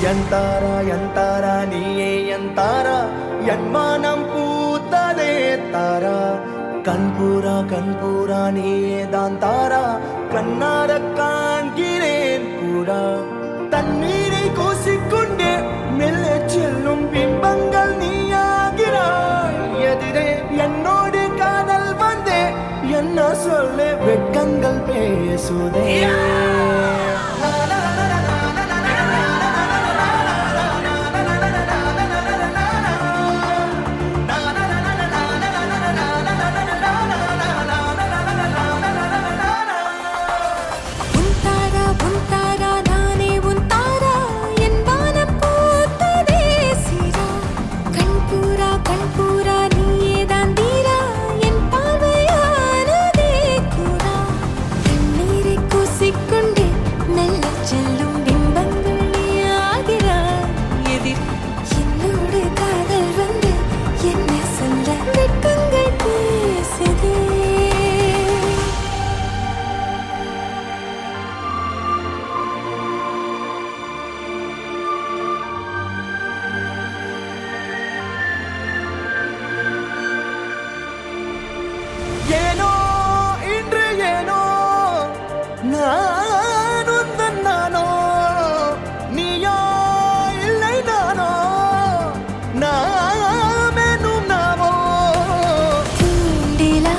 ಎಂತಾರ ನೀಯೇ ಎಂತಾರ ಎನ್ಮಾನಂ பூத்ததே தாரா கண்பூரா நீயே தான் தாரா கண்ணார காண்கிறேன் பூரா தண்ணீரை கூசிக்கொண்டே மெல்ல செல்லும் பிம்பங்கள் நீயாகிறாய் எதிரே என்னோடு காதல் வந்தே என்ன சொல்ல வெட்கங்கள் பேசுதே ஏனோ இன்று ஏனோ நான் உந்தன் நானோ நீயோ இல்லை நானோ நாமெனும் நாமோ தூண்டிலா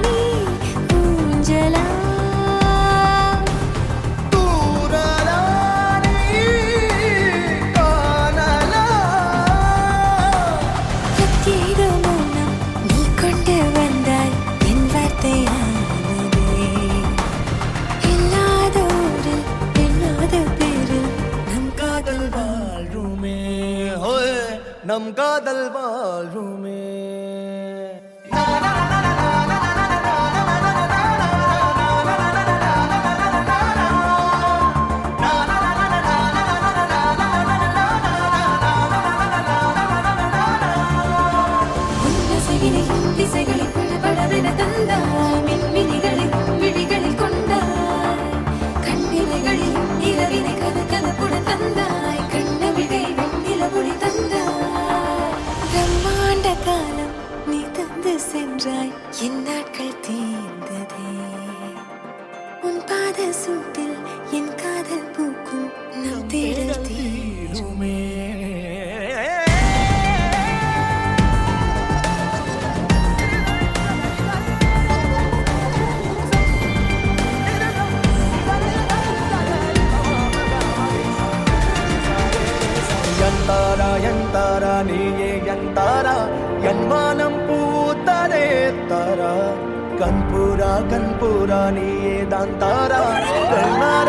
நீ ஊஞ்சலா தூரலா நீ காணலா பிரத்யேக மௌனம் நீ கொண்டு வந்தாய் என் வார்த்தையானதே இல்லாத ஊரில் இல்லாத பேரில் நம் காதல் வாழ்வுமே ஹோய் நம் காதல் வாழ்வுமே உன்னசையினையும் திசைகளில் படபடவென தந்தாய் மின்மினிகளில் விழிகளில் கொண்டாய் கண்ணிமைகளில் இரவினை கதகதப்புடன் தந்தாய் கண்ணவிழை வெண்ணிலவொளி தந்தாய் பிரம்மாண்ட காலம் நீ தந்து சென்றாய் என் நாட்கள் தீர்ந்ததே உன் பாத சூட்டில் என் காதல் பூக்கும் நம் தேடல் தீருமே ಎಂತಾರ ನೀಯೇ ಎಂತಾರ ಎನ್ಮಾನಂ பூத்ததே தாரா கண்பூரா நீயே தான் தாரா கண்ணார